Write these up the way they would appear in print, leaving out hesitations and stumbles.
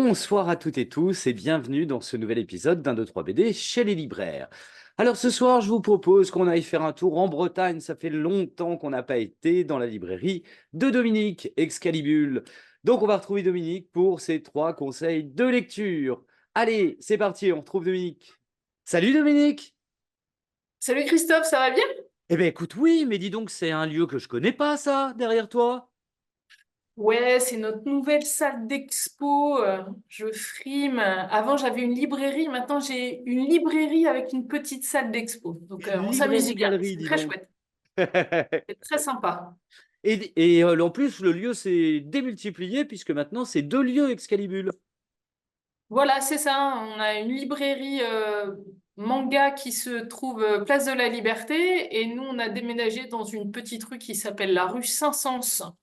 Bonsoir à toutes et tous et bienvenue dans ce nouvel épisode d'un 2 3 BD chez les libraires. Alors ce soir, je vous propose qu'on aille faire un tour en Bretagne. Ça fait longtemps qu'on n'a pas été dans la librairie de Dominique Excalibule. Donc on va retrouver Dominique pour ses 3 conseils de lecture. Allez, c'est parti, on retrouve Dominique. Salut Dominique! Salut Christophe, ça va bien? Eh bien écoute, oui, mais dis donc, c'est un lieu que je connais pas ça, derrière toi. Ouais, c'est notre nouvelle salle d'expo. Je frime. Avant, j'avais une librairie. Maintenant, j'ai une librairie avec une petite salle d'expo. Donc, Une on s'amuse bien. librairie-galerie, C'est dis très donc. chouette. C'est très sympa. Et en plus, le lieu s'est démultiplié puisque maintenant, c'est 2 lieux Excalibule. Voilà, c'est ça. On a une librairie manga qui se trouve place de la Liberté. Et nous, on a déménagé dans une petite rue qui s'appelle la rue Saint-Saëns.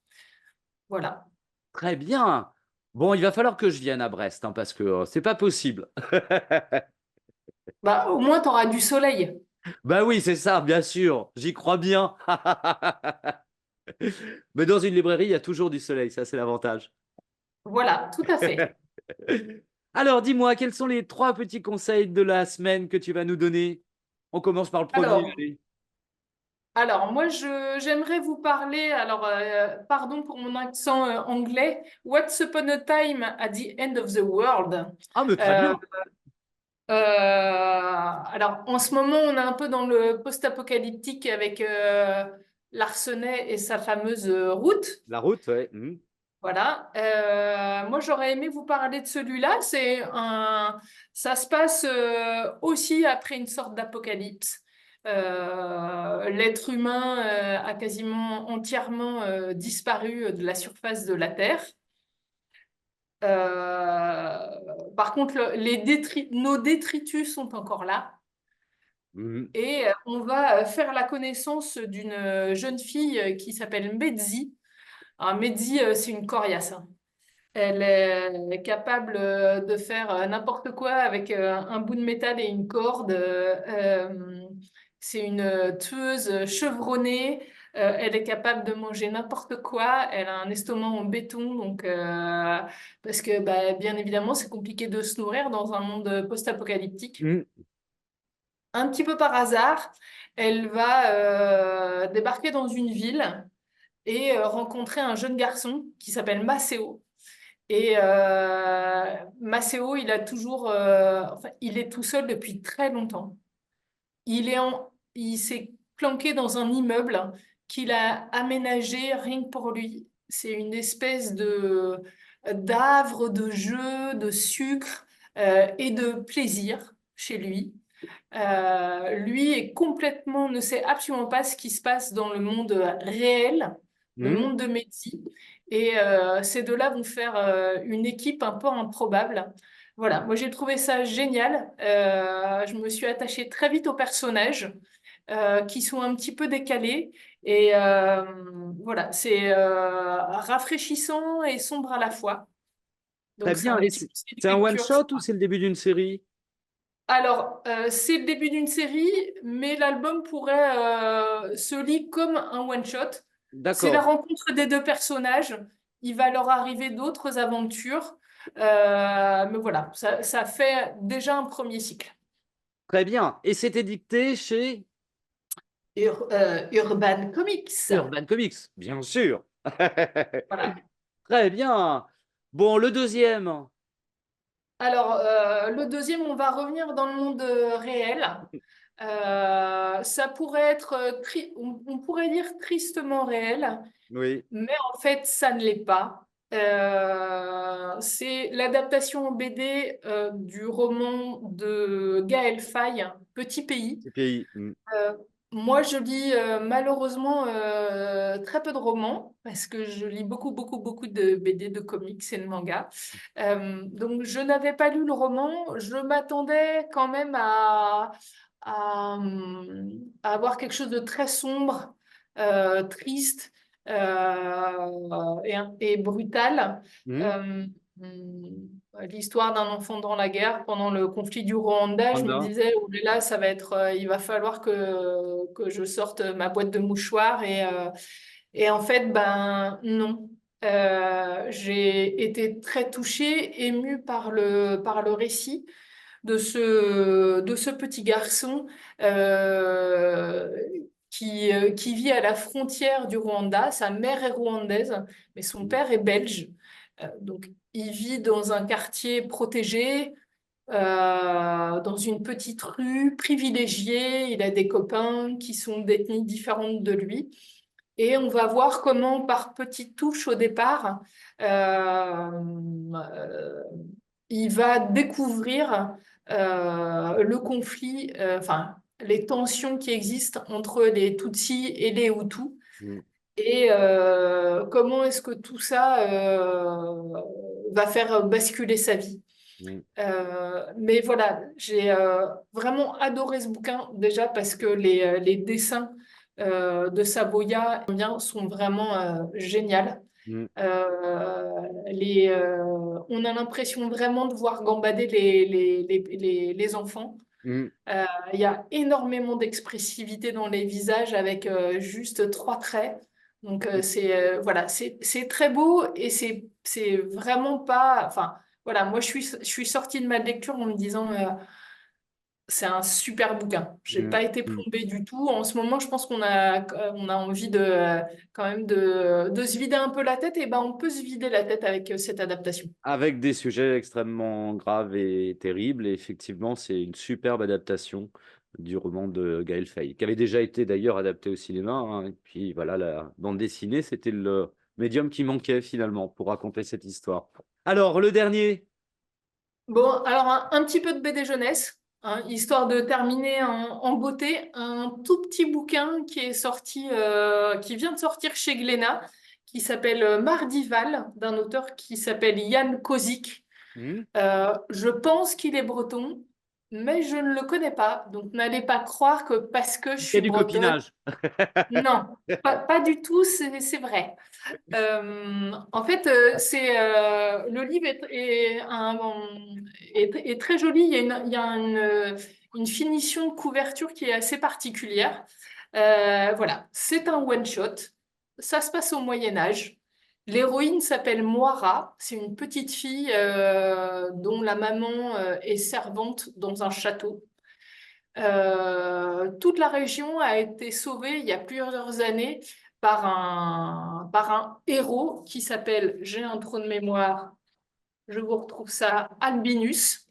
Voilà. Très bien. Bon, il va falloir que je vienne à Brest, hein, parce que c'est pas possible. Bah, au moins, tu auras du soleil. Bah oui, c'est ça, bien sûr. J'y crois bien. Mais dans une librairie, il y a toujours du soleil, ça c'est l'avantage. Voilà, tout à fait. Alors, dis-moi, quels sont les 3 petits conseils de la semaine que tu vas nous donner? On commence par le premier, Alors, allez. moi, j'aimerais vous parler, pardon pour mon accent anglais, What's Upon a Time at the End of the World. Ah, mais très Euh, bien. en ce moment, on est un peu dans le post-apocalyptique avec Larsenet et sa fameuse route. La route, ouais. Mhm. Voilà. Moi, j'aurais aimé vous parler de celui-là. Ça se passe aussi après une sorte d'apocalypse. L'être humain a quasiment entièrement disparu de la surface de la Terre. Par contre, nos détritus sont encore là. Mhm. Et on va faire la connaissance d'une jeune fille qui s'appelle Medzi. Alors, Medzi, c'est une coriace, hein. Elle est capable de faire n'importe quoi avec un bout de métal et une corde. C'est une tueuse chevronnée. Elle est capable de manger n'importe quoi. Elle a un estomac en béton, parce que bah, bien évidemment, c'est compliqué de se nourrir dans un monde post-apocalyptique. Mhm. Un petit peu par hasard, elle va débarquer dans une ville et rencontrer un jeune garçon qui s'appelle Maceo. Et Maceo, il est tout seul depuis très longtemps. Il s'est planqué dans un immeuble qu'il a aménagé rien que pour lui. C'est une espèce de d'havre de jeu, de sucre et de plaisir chez lui. Lui est complètement, ne sait absolument pas ce qui se passe dans le monde réel, le Mhm. monde de Messi. Et ces deux-là vont faire une équipe un peu improbable. Voilà, moi j'ai trouvé ça génial. Je me suis attachée très vite aux personnages qui sont un petit peu décalés. Et voilà, c'est rafraîchissant et sombre à la fois. Très Donc c'est bien. un Et petit c'est conseil c'est de un lecture. one-shot ou c'est le début d'une série? Alors, c'est le début d'une série, mais l'album pourrait se lire comme un one-shot. C'est la D'accord. rencontre des deux personnages. Il va leur arriver d'autres aventures. Mais voilà, ça fait déjà un premier cycle. Très bien. Et c'était dicté chez Urban Comics. Urban Comics, bien sûr. Voilà. Très bien. Bon, le deuxième. Alors, le deuxième, on va revenir dans le monde réel. Ça pourrait être, on pourrait dire tristement réel. Oui. Mais en fait, ça ne l'est pas. C'est l'adaptation en BD du roman de Gaël Faye, Petit Pays. C'est pays. Euh, Moi, je lis malheureusement très peu de romans parce que je lis beaucoup, beaucoup, beaucoup de BD, de comics et de mangas. Donc, je n'avais pas lu le roman. Je m'attendais quand même à, à avoir quelque chose de très sombre, triste et brutal. Hmm. Euh, L'histoire d'un enfant dans la guerre pendant le conflit du Rwanda, je me Panda. disais, oh là là, ça va être, il va falloir que je sorte ma boîte de mouchoirs et en fait, ben non. J'ai été très touchée, émue par le récit de ce petit garçon euh, qui vit à la frontière du Rwanda. Sa mère est rwandaise, mais son Mm, père est belge. Donc, il vit dans un quartier protégé, dans une petite rue privilégiée. Il a des copains qui sont d'ethnies différentes de lui. Et on va voir comment, par petites touches au départ, euh, euh, il va découvrir le conflit, enfin, les tensions qui existent entre les Tutsis et les Hutus. mm, Et comment est-ce que tout ça va faire basculer sa vie. mm, Mais voilà, j'ai vraiment adoré ce bouquin, déjà parce que les dessins de Saboya eh bien, sont vraiment géniaux. mm, On a l'impression vraiment de voir gambader les enfants. mm, Il y a énormément d'expressivité dans les visages avec juste trois traits. Donc mm. voilà, c'est très beau et c'est vraiment pas. Enfin voilà, moi je suis sortie de ma lecture en me disant c'est un super bouquin. J'ai Mm, pas été mm. plombée du tout. En ce moment, je pense on a envie de quand même de se vider un peu la tête et ben on peut se vider la tête avec cette adaptation. Avec des sujets extrêmement graves et terribles. Et effectivement, c'est une superbe adaptation du roman de Gaël Faye, qui avait déjà été d'ailleurs adapté au cinéma, hein. Et puis voilà, la bande dessinée, c'était le médium qui manquait finalement pour raconter cette histoire. Alors, le dernier. Bon, alors un petit peu de BD jeunesse, hein, histoire de terminer en beauté, un tout petit bouquin qui est sorti, qui vient de sortir chez Glénat, qui s'appelle Mardival, d'un auteur qui s'appelle Jan Kozik. Hmm. Je pense qu'il est breton, mais je ne le connais pas, donc n'allez pas croire que parce que je Il y a suis du bretonne, copinage. non, pas du tout, c'est vrai. En fait, le livre est très joli. Il y a une finition de couverture qui est assez particulière. Voilà, c'est un one-shot. Ça se passe au Moyen Âge. L'héroïne s'appelle Moira. C'est une petite fille dont la maman est servante dans un château. Toute la région a été sauvée il y a plusieurs années par un héros qui s'appelle, j'ai un trou de mémoire, je vous retrouve ça, Albinus.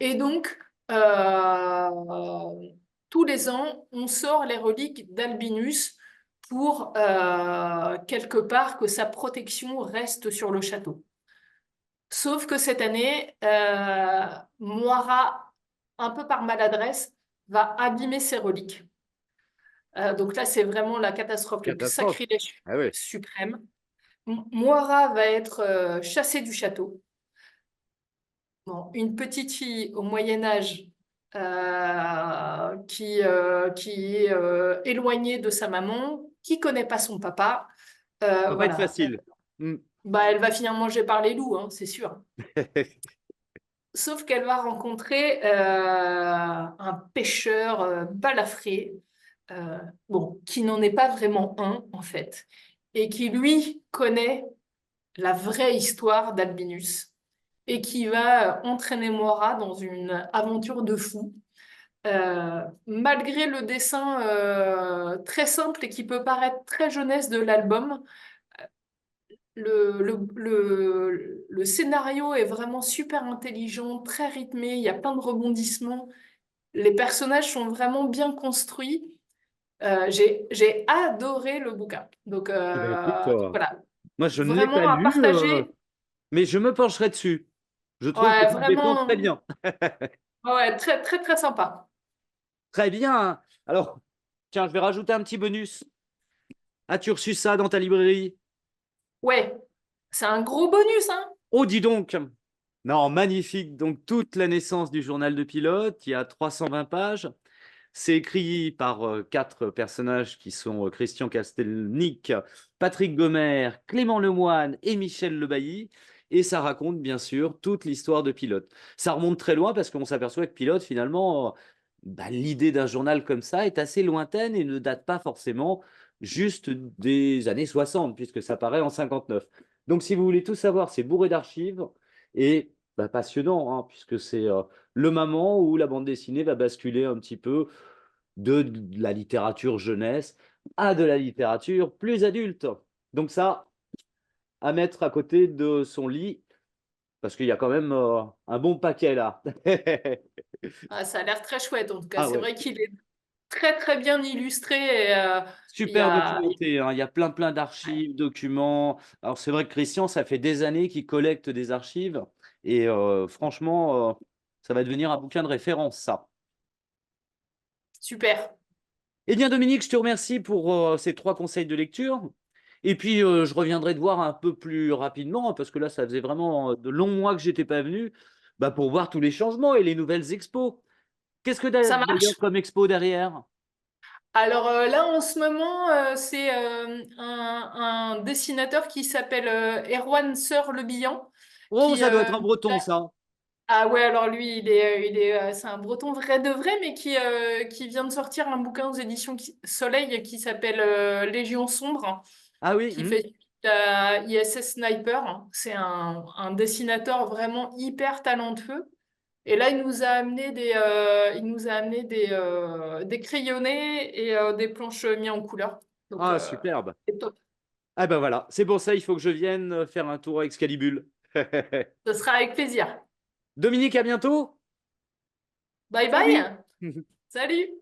Et donc, tous les ans, on sort les reliques d'Albinus pour quelque part que sa protection reste sur le château. Sauf que cette année, Moira, un peu par maladresse, va abîmer ses reliques. Donc là, c'est vraiment la catastrophe, le Catastrophe. sacrilège Ah oui. suprême. Moira va être chassée du château. Bon, une petite fille au Moyen Âge qui est éloignée de sa maman, qui connaît pas son papa. Ça va pas être Voilà. facile. Hmm. Bah, elle va finir mangée par les loups, hein, c'est sûr. Sauf qu'elle va rencontrer un pêcheur balafré, bon, qui n'en est pas vraiment un, en fait, et qui, lui, connaît la vraie histoire d'Albinus, et qui va entraîner Moira dans une aventure de fou. Malgré le dessin très simple et qui peut paraître très jeunesse de l'album, le scénario est vraiment super intelligent, très rythmé, il y a plein de rebondissements. Les personnages sont vraiment bien construits. J'ai adoré le bouquin. Eh ben, écoute, Voilà, moi je ne l'ai pas vraiment à lu, partager. mais je me pencherai dessus. Je trouve que Ouais, tu le défends très vraiment, bien. ouais, très très très sympa. Très bien. Alors, tiens, je vais rajouter un petit bonus. As-tu reçu ça dans ta librairie? Ouais, c'est un gros bonus, hein? Oh, dis donc! Non, magnifique. Donc, toute la naissance du journal de pilote, il y a 320 pages. C'est écrit par quatre personnages qui sont Christian Castelnic, Patrick Gomer, Clément Lemoine et Michel Lebailly. Et ça raconte bien sûr toute l'histoire de Pilote. Ça remonte très loin parce qu'on s'aperçoit que Pilote, finalement, bah, l'idée d'un journal comme ça est assez lointaine et ne date pas forcément juste des années 60, puisque ça paraît en 59. Donc, si vous voulez tout savoir, c'est bourré d'archives et bah, passionnant, hein, puisque c'est le moment où la bande dessinée va basculer un petit peu de la littérature jeunesse à de la littérature plus adulte. Donc ça, à mettre à côté de son lit, parce qu'il y a quand même un bon paquet là. Ah, ça a l'air très chouette en tout cas. Ah C'est ouais, vrai qu'il est très très bien illustré et il y super a... documenté, hein. Il y a plein ouais, d'archives, documents. Alors c'est vrai que Christian, ça fait des années qu'il collecte des archives et franchement, ça va devenir un bouquin de référence, ça. super. Eh bien, Dominique, je te remercie pour ces 3 conseils de lecture. Et puis, je reviendrai te voir un peu plus rapidement, hein, parce que là, ça faisait vraiment de longs mois que j'étais pas venu, bah, pour voir tous les changements et les nouvelles expos. Qu'est-ce que Ça d'ailleurs marche. comme expo derrière? Alors là, en ce moment, c'est un dessinateur qui s'appelle Erwan Seur Le Bihan, Oh, qui ça doit être un breton, ça. ah ouais, alors lui, c'est un breton vrai de vrai, mais qui vient de sortir un bouquin aux éditions Soleil qui s'appelle Légion sombre, Ah oui, qui fait suite à ISS Sniper. C'est un dessinateur vraiment hyper talentueux. Et là, il nous a amené des crayonnés et des planches mises en couleur. Donc, ah, superbe. c'est top. Ah ben voilà, c'est pour ça, il faut que je vienne faire un tour à Excalibur. Ce sera avec plaisir. Dominique, à bientôt. Bye Salut. bye. Salut.